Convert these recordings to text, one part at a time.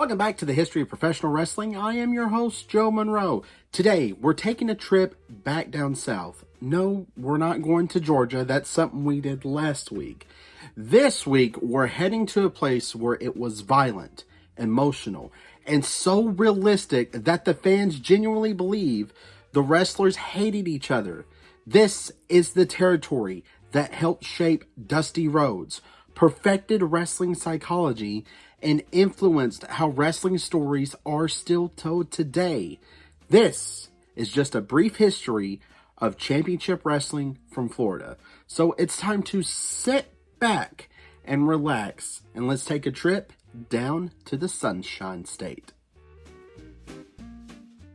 Welcome back to the History of Professional Wrestling. I am your host, Joe Monroe. Today, we're taking a trip back down south. No, we're not going to Georgia. That's something we did last week. This week, we're heading to a place where it was violent, emotional, and so realistic that the fans genuinely believe the wrestlers hated each other. This is the territory that helped shape Dusty Rhodes, perfected wrestling psychology, and influenced how wrestling stories are still told today. This is just a brief history of championship wrestling from Florida. So it's time to sit back and relax, and let's take a trip down to the Sunshine State.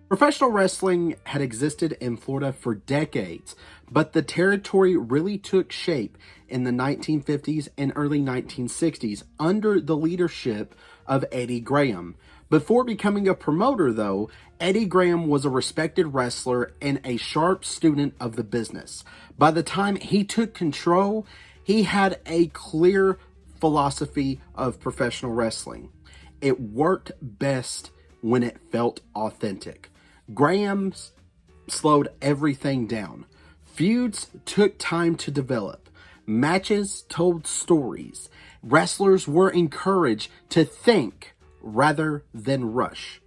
Professional wrestling had existed in Florida for decades, but the territory really took shape in the 1950s and early 1960s under the leadership of Eddie Graham. Before becoming a promoter, though, Eddie Graham was a respected wrestler and a sharp student of the business. By the time he took control, he had a clear philosophy of professional wrestling. It worked best when it felt authentic. Graham slowed everything down. Feuds took time to develop. Matches told stories. Wrestlers were encouraged to think rather than rush.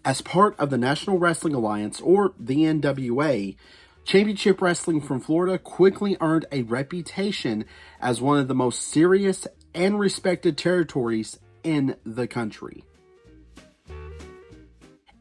As part of the National Wrestling Alliance, or the NWA, Championship Wrestling from Florida quickly earned a reputation as one of the most serious and respected territories in the country.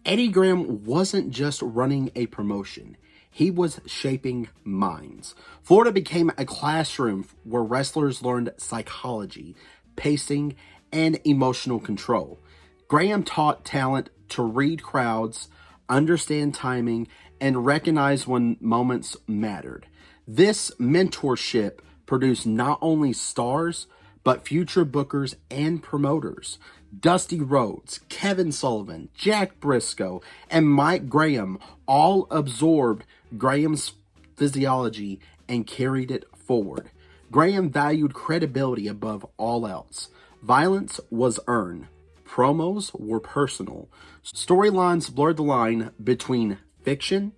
Eddie Graham wasn't just running a promotion. He was shaping minds. Florida became a classroom where wrestlers learned psychology, pacing, and emotional control. Graham taught talent to read crowds, understand timing, and recognize when moments mattered. This mentorship produced not only stars, but future bookers and promoters. Dusty Rhodes, Kevin Sullivan, Jack Brisco, and Mike Graham all absorbed Graham's physiology and carried it forward. Graham valued credibility above all else. Violence was earned. Promos were personal. Storylines blurred the line between fiction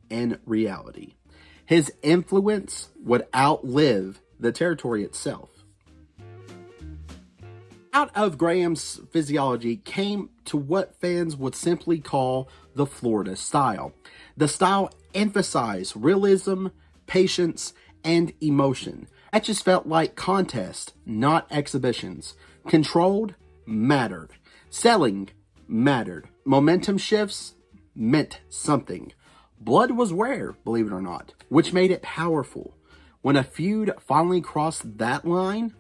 and reality. His influence would outlive the territory itself. Out of Graham's physiology came to what fans would simply call the Florida style. The style emphasized realism, patience, and emotion. Matches felt like contests, not exhibitions. Controlled mattered. Selling mattered. Momentum shifts meant something. Blood was rare, believe it or not, which made it powerful. When a feud finally crossed that line,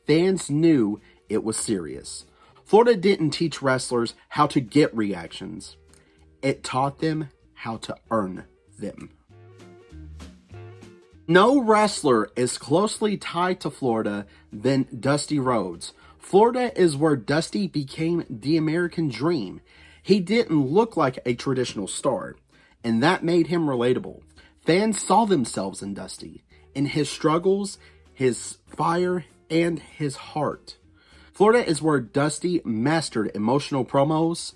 fans knew it was serious. Florida didn't teach wrestlers how to get reactions. It taught them how to earn them. No wrestler is closely tied to Florida than Dusty Rhodes. Florida is where Dusty became the American dream. He didn't look like a traditional star, and that made him relatable. Fans saw themselves in Dusty, in his struggles, his fire, and his heart. Florida is where Dusty mastered emotional promos,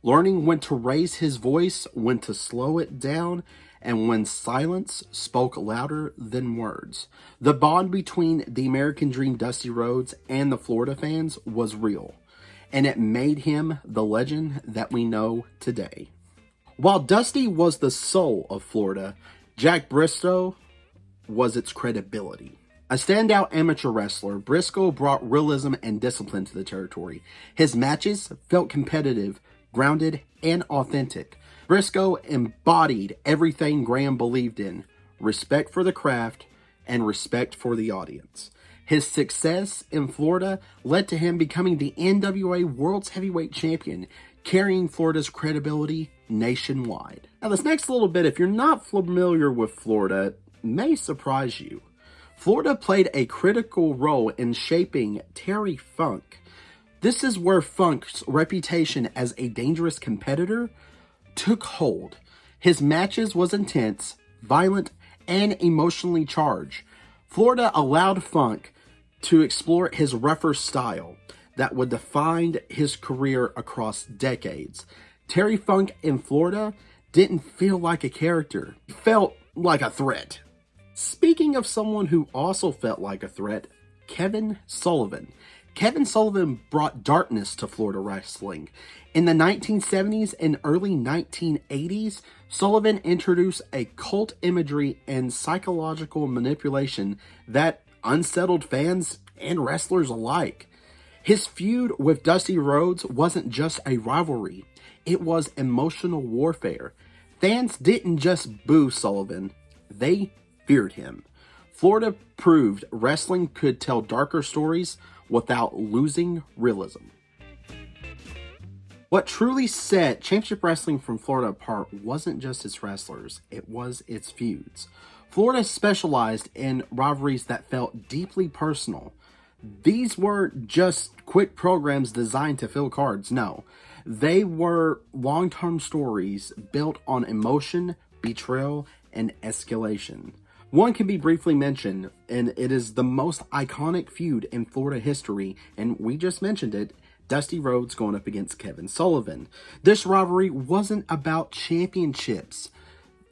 learning when to raise his voice, when to slow it down, and when silence spoke louder than words. The bond between the American Dream Dusty Rhodes and the Florida fans was real, and it made him the legend that we know today. While Dusty was the soul of Florida, Jack Brisco was its credibility. A standout amateur wrestler, Brisco brought realism and discipline to the territory. His matches felt competitive, grounded, and authentic. Brisco embodied everything Graham believed in: respect for the craft and respect for the audience. His success in Florida led to him becoming the NWA World's Heavyweight Champion, carrying Florida's credibility nationwide. Now, this next little bit, if you're not familiar with Florida, may surprise you. Florida played a critical role in shaping Terry Funk. This is where Funk's reputation as a dangerous competitor took hold. His matches was intense, violent, and emotionally charged. Florida allowed Funk to explore his rougher style. that would define his career across decades. Terry Funk in Florida didn't feel like a character. He felt like a threat. Speaking of someone who also felt like a threat, Kevin Sullivan. Kevin Sullivan brought darkness to Florida wrestling. In the 1970s and early 1980s, Sullivan introduced a cult imagery and psychological manipulation that unsettled fans and wrestlers alike. His feud with Dusty Rhodes wasn't just a rivalry, it was emotional warfare. Fans didn't just boo Sullivan, they feared him. Florida proved wrestling could tell darker stories without losing realism. What truly set Championship Wrestling from Florida apart wasn't just its wrestlers, it was its feuds. Florida specialized in rivalries that felt deeply personal. These weren't just quick programs designed to fill cards, no. They were long-term stories built on emotion, betrayal, and escalation. One can be briefly mentioned, and it is the most iconic feud in Florida history, and we just mentioned it, Dusty Rhodes going up against Kevin Sullivan. This rivalry wasn't about championships.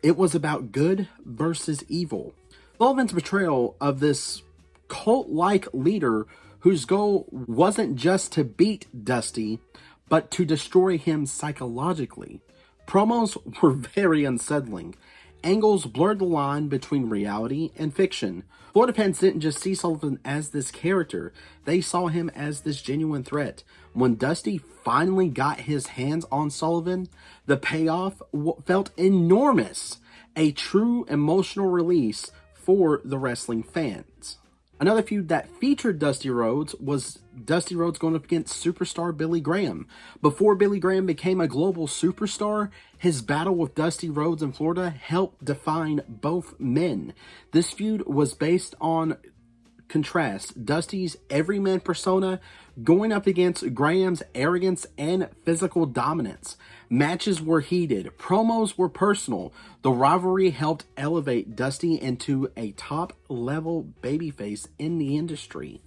It was about good versus evil. Sullivan's betrayal of this cult-like leader whose goal wasn't just to beat Dusty, but to destroy him psychologically. Promos were very unsettling. Angles blurred the line between reality and fiction. Florida fans didn't just see Sullivan as this character, they saw him as this genuine threat. When Dusty finally got his hands on Sullivan, the payoff felt enormous. A true emotional release for the wrestling fans. Another feud that featured Dusty Rhodes was Dusty Rhodes going up against superstar Billy Graham. Before Billy Graham became a global superstar, his battle with Dusty Rhodes in Florida helped define both men. This feud was based on contrast Dusty's everyman persona going up against Graham's arrogance and physical dominance. Matches were heated, promos were personal. The rivalry helped elevate Dusty into a top-level babyface in the industry.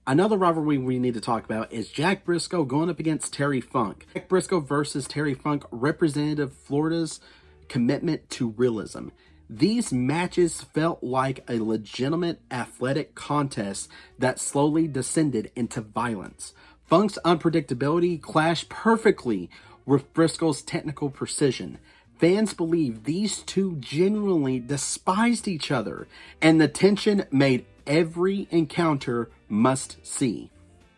Another rivalry we need to talk about is Jack Brisco going up against Terry Funk. Jack Brisco versus Terry Funk represented Florida's commitment to realism. These matches felt like a legitimate athletic contest that slowly descended into violence. Funk's unpredictability clashed perfectly with Briscoe's technical precision. Fans believed these two genuinely despised each other, and the tension made every encounter must-see.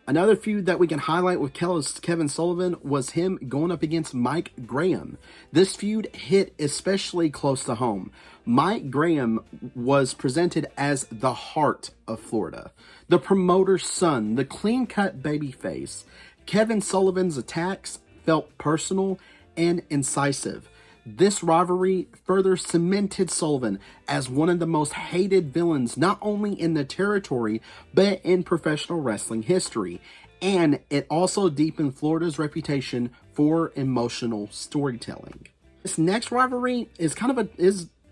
Another feud that we can highlight with Kevin Sullivan was him going up against Mike Graham. This feud hit especially close to home. Mike Graham was presented as the heart of Florida, the promoter's son, the clean-cut babyface. Kevin Sullivan's attacks felt personal and incisive. This rivalry further cemented Sullivan as one of the most hated villains not only in the territory, but in professional wrestling history. And it also deepened Florida's reputation for emotional storytelling. This next rivalry is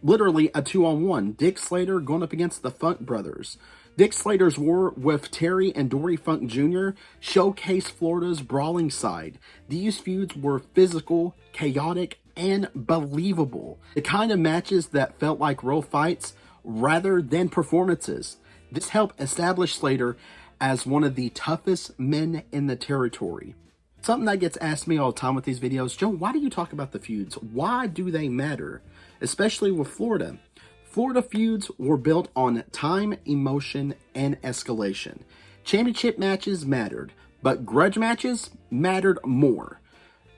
literally a 2-on-1. Dick Slater going up against the Funk brothers. Dick Slater's war with Terry and Dory Funk Jr. showcased Florida's brawling side. These feuds were physical, chaotic, and believable. The kind of matches that felt like real fights rather than performances. This helped establish Slater as one of the toughest men in the territory. Something that gets asked me all the time with these videos, Joe, why do you talk about the feuds? Why do they matter? Especially with Florida. Florida feuds were built on time, emotion, and escalation. Championship matches mattered, but grudge matches mattered more.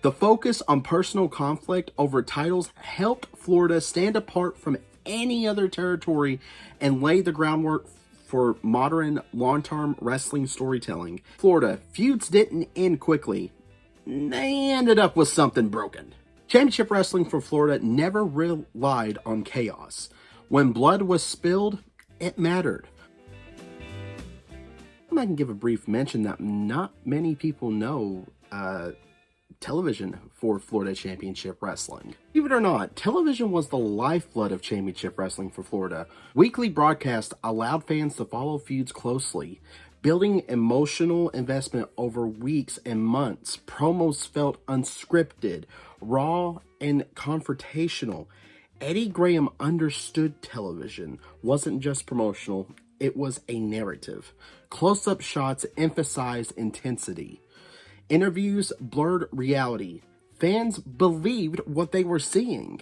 The focus on personal conflict over titles helped Florida stand apart from any other territory and lay the groundwork for modern, long-term wrestling storytelling. Florida, feuds didn't end quickly. They ended up with something broken. Championship Wrestling for Florida never relied on chaos. When blood was spilled, it mattered. I can give a brief mention that not many people know television for Florida Championship Wrestling. Believe it or not, television was the lifeblood of Championship Wrestling for Florida. Weekly broadcasts allowed fans to follow feuds closely. Building emotional investment over weeks and months, promos felt unscripted, raw, and confrontational. Eddie Graham understood television wasn't just promotional, it was a narrative. Close-up shots emphasized intensity. Interviews blurred reality. Fans believed what they were seeing.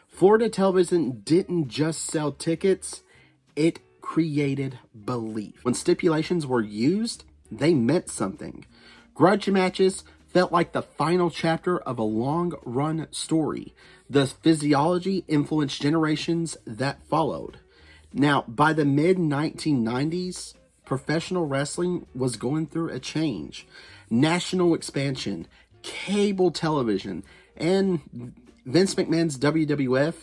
Florida television didn't just sell tickets, it created belief. When stipulations were used, they meant something. Grudge matches felt like the final chapter of a long-run story. The physiology influenced generations that followed. Now, by the mid-1990s, professional wrestling was going through a change. National expansion, cable television, and Vince McMahon's WWF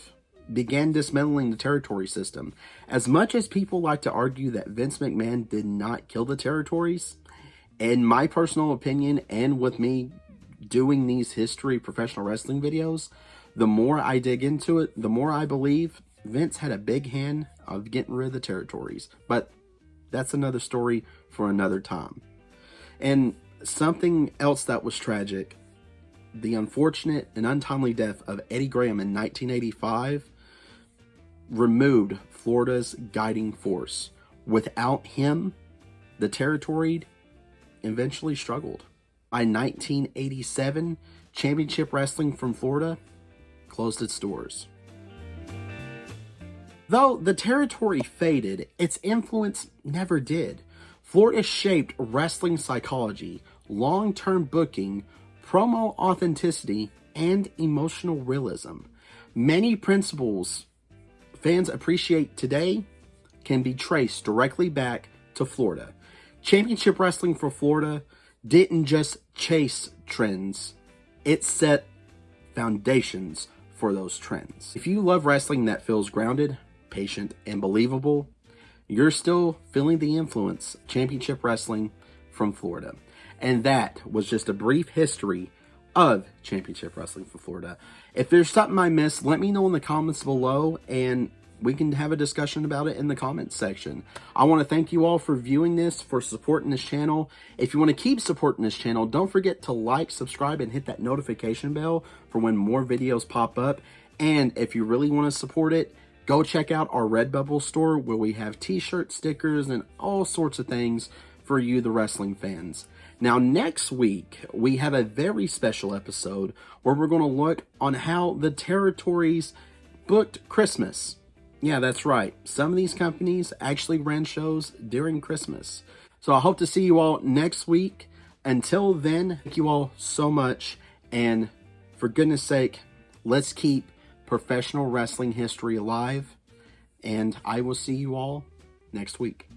began dismantling the territory system. As much as people like to argue that Vince McMahon did not kill the territories, in my personal opinion, and with me doing these history professional wrestling videos, the more I dig into it, the more I believe Vince had a big hand of getting rid of the territories. But that's another story for another time. And something else that was tragic, the unfortunate and untimely death of Eddie Graham in 1985 removed Florida's guiding force. Without him, the territory eventually struggled. By 1987, Championship Wrestling from Florida closed its doors. Though the territory faded, its influence never did. Florida shaped wrestling psychology, long-term booking, promo authenticity, and emotional realism. Many principles fans appreciate today can be traced directly back to Florida. Championship Wrestling for Florida didn't just chase trends, it set foundations for those trends. If you love wrestling that feels grounded, patient, and believable, you're still feeling the influence of Championship Wrestling from Florida. And that was just a brief history of Championship Wrestling for Florida. If there's something I missed, let me know in the comments below, and we can have a discussion about it in the comments section. I want to thank you all for viewing this, for supporting this channel. If you want to keep supporting this channel, don't forget to like, subscribe, and hit that notification bell for when more videos pop up. And if you really want to support it, go check out our Redbubble store where we have t-shirts, stickers, and all sorts of things for you, the wrestling fans. Now, next week, we have a very special episode where we're going to look on how the territories booked Christmas. Yeah, that's right. Some of these companies actually ran shows during Christmas. So I hope to see you all next week. Until then, thank you all so much. And for goodness sake, let's keep professional wrestling history alive. And I will see you all next week.